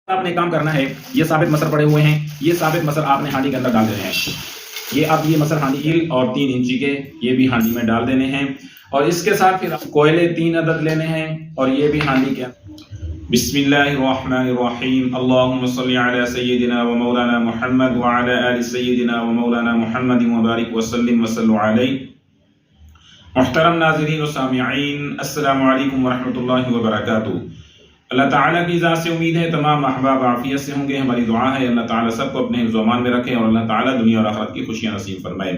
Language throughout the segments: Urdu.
آپ نے کام کرنا ہے، یہ ثابت مصر پڑے ہوئے ہیں، یہ ثابت مصر آپ نے ہانڈی کے اندر ڈال دینے ہیں۔ یہ اب یہ مصر ہانڈی اور 3 انچی کے یہ بھی ہانڈی میں ڈال دینے ہیں، اور اس کے ساتھ پھر کوئلے 3 عدد لینے ہیں اور یہ بھی ہانڈی کے بسم اللہ الرحمن الرحیم اللہم صلی علی سیدنا و مولانا محمد وعلی آل سیدنا و مولانا محمد مبارک وسلم وصلو علیہ۔ محترم ناظرین و سامعین، السلام علیکم ورحمۃ اللہ وبرکاتہ۔ اللہ تعالیٰ کی ذات سے امید ہے تمام احباب عافیت سے ہوں گے۔ ہماری دعا ہے اللہ تعالیٰ سب کو اپنے حفظ و امان میں رکھے اور اللہ تعالیٰ دنیا اور آخرت کی خوشیاں نصیب فرمائے۔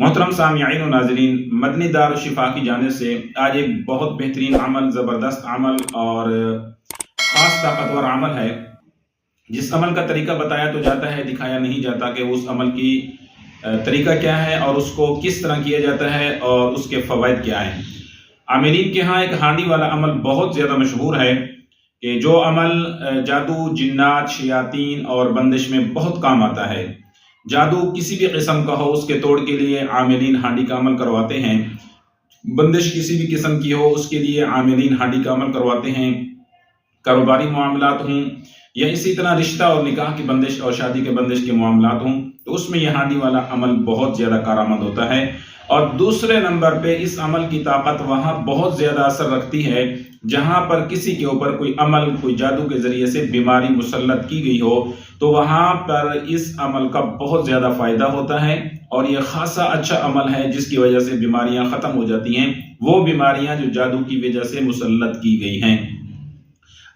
محترم سامعین و ناظرین، مدنی دار الشفا کی جانب سے آج ایک بہت بہترین عمل، زبردست عمل اور خاص طاقتور عمل ہے، جس عمل کا طریقہ بتایا تو جاتا ہے، دکھایا نہیں جاتا کہ اس عمل کی طریقہ کیا ہے اور اس کو کس طرح کیا جاتا ہے اور اس کے فوائد کیا ہیں۔ عاملین کے ہاں ایک ہانڈی والا عمل بہت زیادہ مشہور ہے کہ جو عمل جادو، جنات، شیاطین اور بندش میں بہت کام آتا ہے۔ جادو کسی بھی قسم کا ہو، اس کے توڑ کے لیے عاملین ہانڈی کا عمل کرواتے ہیں۔ بندش کسی بھی قسم کی ہو، اس کے لیے عاملین ہانڈی کا عمل کرواتے ہیں۔ کاروباری معاملات ہوں یا اسی طرح رشتہ اور نکاح کی بندش اور شادی کے بندش کے معاملات ہوں تو اس میں یہ ہانڈی والا عمل بہت زیادہ کارآمد ہوتا ہے۔ اور دوسرے نمبر پہ اس عمل کی طاقت وہاں بہت زیادہ اثر رکھتی ہے جہاں پر کسی کے اوپر کوئی عمل، کوئی جادو کے ذریعے سے بیماری مسلط کی گئی ہو تو وہاں پر اس عمل کا بہت زیادہ فائدہ ہوتا ہے، اور یہ خاصا اچھا عمل ہے جس کی وجہ سے بیماریاں ختم ہو جاتی ہیں، وہ بیماریاں جو جادو کی وجہ سے مسلط کی گئی ہیں۔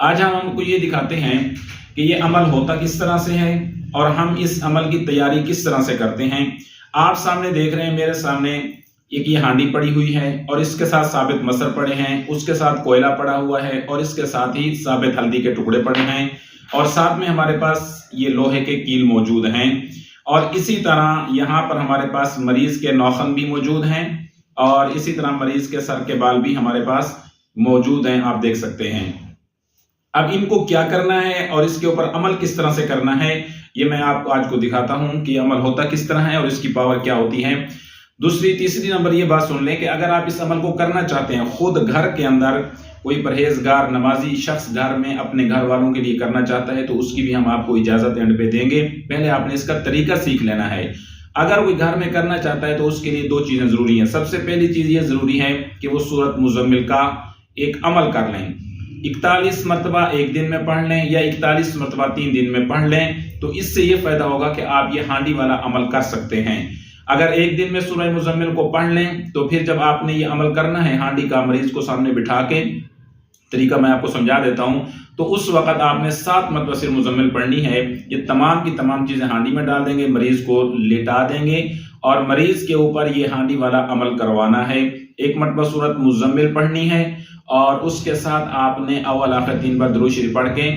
آج ہم کو یہ دکھاتے ہیں کہ یہ عمل ہوتا کس طرح سے ہے اور ہم اس عمل کی تیاری کس طرح سے کرتے ہیں۔ آپ سامنے دیکھ رہے ہیں، میرے سامنے ایک یہ ہانڈی پڑی ہوئی ہے اور اس کے ساتھ ثابت مصر پڑے ہیں، اس کے ساتھ کوئلہ پڑا ہوا ہے اور اس کے ساتھ ہی ثابت ہلدی کے ٹکڑے پڑے ہیں، اور ساتھ میں ہمارے پاس یہ لوہے کے کیل موجود ہیں، اور اسی طرح یہاں پر ہمارے پاس مریض کے نوخن بھی موجود ہیں، اور اسی طرح مریض کے سر کے بال بھی ہمارے پاس موجود ہیں، آپ دیکھ سکتے ہیں۔ اب ان کو کیا کرنا ہے اور اس کے اوپر عمل کس طرح سے کرنا ہے، یہ میں آپ کو آج کو دکھاتا ہوں کہ عمل ہوتا کس طرح ہے اور اس کی پاور کیا ہوتی ہے۔ تیسری نمبر یہ بات سن لیں کہ اگر آپ اس عمل کو کرنا چاہتے ہیں، خود گھر کے اندر کوئی پرہیزگار نمازی شخص گھر میں اپنے گھر والوں کے لیے کرنا چاہتا ہے تو اس کی بھی ہم آپ کو اجازت اینڈ پہ دیں گے۔ پہلے آپ نے اس کا طریقہ سیکھ لینا ہے۔ اگر کوئی گھر میں کرنا چاہتا ہے تو اس کے لیے 2 چیزیں ضروری ہیں۔ سب سے پہلی چیز یہ ضروری ہے کہ وہ سورۃ مزمل کا ایک عمل کر لیں، 41 مرتبہ ایک دن میں پڑھ لیں یا 41 مرتبہ 3 دن میں پڑھ لیں، تو اس سے یہ فائدہ ہوگا کہ آپ یہ ہانڈی والا عمل کر سکتے ہیں۔ اگر ایک دن میں سورہ مزمل کو پڑھ لیں تو پھر جب آپ نے یہ عمل کرنا ہے ہانڈی کا، مریض کو سامنے بٹھا کے، طریقہ میں آپ کو سمجھا دیتا ہوں، تو اس وقت آپ نے 7 مرتبہ صرف مزمل پڑھنی ہے۔ یہ تمام کی تمام چیزیں ہانڈی میں ڈال دیں گے، مریض کو لٹا دیں گے اور مریض کے اوپر یہ ہانڈی والا عمل کروانا ہے۔ 1 مرتبہ سورۃ مزمل پڑھنی ہے اور اس کے ساتھ آپ نے اول آخر 3 بار درود شریف پڑھ کے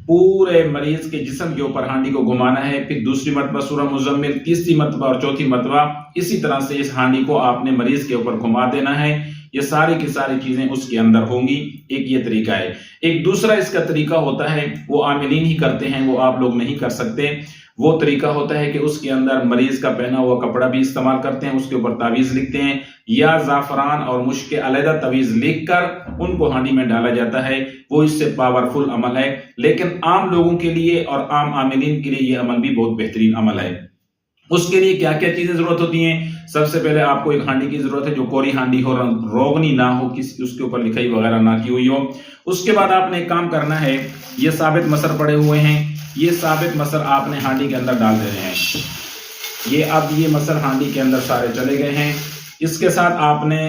پورے مریض کے جسم کے اوپر ہانڈی کو گھمانا ہے۔ پھر دوسری مرتبہ سورہ مزمل، تیسری مرتبہ اور چوتھی مرتبہ اسی طرح سے اس ہانڈی کو آپ نے مریض کے اوپر گھما دینا ہے۔ یہ ساری کی ساری چیزیں اس کے اندر ہوں گی۔ ایک یہ طریقہ ہے۔ ایک دوسرا اس کا طریقہ ہوتا ہے، وہ عاملین ہی کرتے ہیں، وہ آپ لوگ نہیں کر سکتے۔ وہ طریقہ ہوتا ہے کہ اس کے اندر مریض کا پہنا ہوا کپڑا بھی استعمال کرتے ہیں، اس کے اوپر تعویذ لکھتے ہیں، یا زعفران اور مشک کے علیحدہ تعویذ لکھ کر ان کو ہانڈی میں ڈالا جاتا ہے۔ وہ اس سے پاورفل عمل ہے، لیکن عام لوگوں کے لیے اور عام عاملین کے لیے یہ عمل بھی بہت بہترین عمل ہے۔ اس کے لیے کیا کیا چیزیں ضرورت ہوتی ہیں؟ سب سے پہلے آپ کو ایک ہانڈی کی ضرورت ہے جو کوری ہانڈی ہو، روغنی نہ ہو، اس کے اوپر لکھائی وغیرہ نہ کی ہوئی ہو۔ اس کے بعد آپ نے ایک کام کرنا ہے، یہ ثابت مصر پڑے ہوئے ہیں، یہ ثابت مصر آپ نے ہانڈی کے اندر ڈال دینے ہیں۔ یہ مصر ہانڈی کے اندر سارے چلے گئے ہیں۔ اس کے ساتھ آپ نے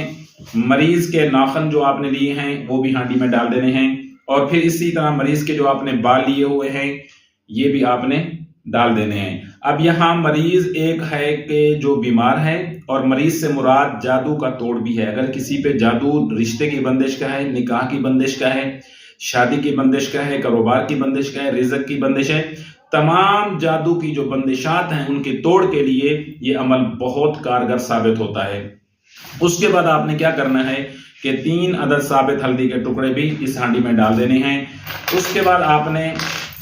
مریض کے ناخن جو آپ نے لیے ہیں وہ بھی ہانڈی میں ڈال دینے ہیں، اور پھر اسی طرح مریض کے جو آپ نے بال لیے ہوئے ہیں یہ بھی آپ نے ڈال دینے ہیں۔ اب یہاں مریض ایک ہے کہ جو بیمار ہے، اور مریض سے مراد جادو کا توڑ بھی ہے۔ اگر کسی پہ جادو رشتے کی بندش کا ہے، نکاح کی بندش کا ہے، شادی کی بندش کا ہے، کاروبار کی بندش کا ہے، رزق کی بندش ہے، تمام جادو کی جو بندشات ہیں ان کے توڑ کے لیے یہ عمل بہت کارگر ثابت ہوتا ہے۔ اس کے بعد آپ نے کیا کرنا ہے کہ 3 عدد ثابت ہلدی کے ٹکڑے بھی اس ہانڈی میں ڈال دینے ہیں۔ اس کے بعد آپ نے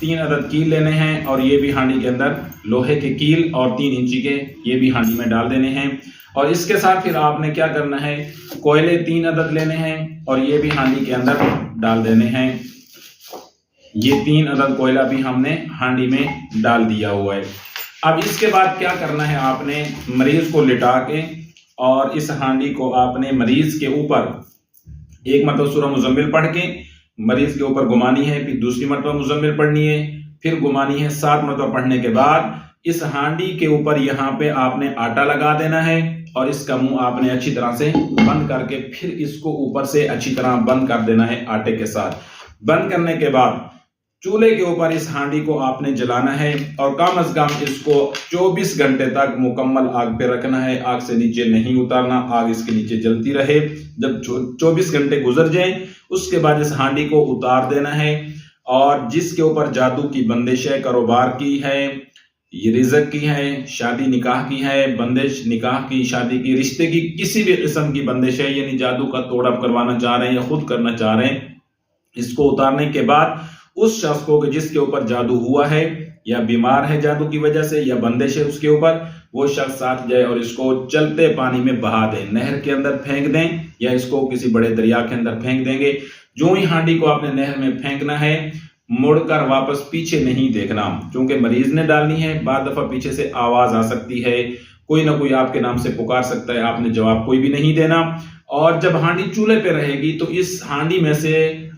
3 عدد کیل لینے ہیں اور یہ بھی ہانڈی کے اندر لوہے کے کیل اور 3 انچی کے یہ بھی ہانڈی میں ڈال دینے ہیں، اور اس کے ساتھ پھر آپ نے کیا کرنا ہے، کوئلے 3 عدد لینے ہیں اور یہ بھی ہانڈی کے اندر ڈال دینے ہیں۔ یہ 3 عدد کوئلہ بھی ہم نے ہانڈی میں ڈال دیا ہوا ہے۔ اب اس کے بعد کیا کرنا ہے، آپ نے مریض کو لٹا کے اور اس ہانڈی کو آپ نے مریض کے اوپر ایک مرتبہ سورہ مزمل پڑھ کے مریض کے اوپر گھمانی ہے، پھر دوسری مرتبہ مزمل پڑھنی ہے، پھر گھمانی ہے 7 مرتبہ پڑھنے کے بعد اس ہانڈی کے اوپر یہاں پہ آپ نے آٹا لگا دینا ہے اور اس کا منہ آپ نے اچھی طرح سے بند کر کے پھر اس کو اوپر سے اچھی طرح بند کر دینا ہے آٹے کے ساتھ۔ بند کرنے کے بعد چولہے کے اوپر اس ہانڈی کو آپ نے جلانا ہے اور کم از کم اس کو 24 گھنٹے تک مکمل آگ پہ رکھنا ہے، آگ سے نیچے نہیں اتارنا، آگ اس کے نیچے جلتی رہے۔ جب 24 گھنٹے گزر جائیں اس کے بعد اس ہانڈی کو اتار دینا ہے، اور جس کے اوپر جادو کی بندش ہے، کاروبار کی ہے، یہ رزق کی ہے، شادی نکاح کی ہے، بندش نکاح کی، شادی کی، رشتے کی، کسی بھی قسم کی بندش ہے، یعنی جادو کا توڑ آپ کروانا چاہ رہے ہیں یا خود کرنا چاہ رہے ہیں، اس کو اتارنے کے بعد اس شخص کو جس کے اوپر جادو ہوا ہے یا بیمار ہے جادو کی وجہ سے یا بندش ہے اس کے اوپر، وہ شخص ساتھ جائے اور اس کو چلتے پانی میں بہا دیں، نہر کے اندر پھینک دیں یا اس کو کسی بڑے دریا کے اندر پھینک دیں گے۔ جو ہی ہانڈی کو آپ نے نہر میں پھینکنا ہے، مڑ کر واپس پیچھے نہیں دیکھنا، کیونکہ مریض نے ڈالنی ہے، بعد دفعہ پیچھے سے آواز آ سکتی ہے، کوئی نہ کوئی آپ کے نام سے پکار سکتا ہے، آپ نے جواب کوئی بھی نہیں دینا۔ اور جب ہانڈی چولہے پہ رہے گی تو اس ہانڈی میں سے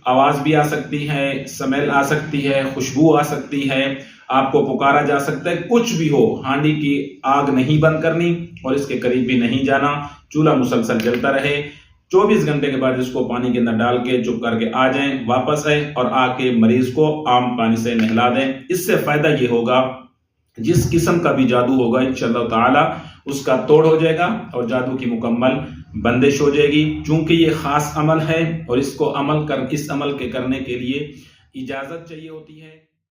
آواز بھی آ سکتی ہے، سمیل آ سکتی ہے، خوشبو آ سکتی ہے، آپ کو پکارا جا سکتا ہے، کچھ بھی ہو، ہانڈی کی آگ نہیں بند کرنی اور اس کے قریب بھی نہیں جانا، چولہا مسلسل جلتا رہے۔ 24 گھنٹے کے بعد اس کو پانی کے اندر ڈال کے چپ کر کے آ جائیں، واپس آئیں اور آ کے مریض کو عام پانی سے نہلا دیں۔ اس سے فائدہ یہ ہوگا جس قسم کا بھی جادو ہوگا انشاءاللہ تعالی اس کا توڑ ہو جائے گا اور جادو کی مکمل بندش ہو جائے گی، چونکہ یہ خاص عمل ہے اور اس عمل کے کرنے کے لیے اجازت چاہیے ہوتی ہے۔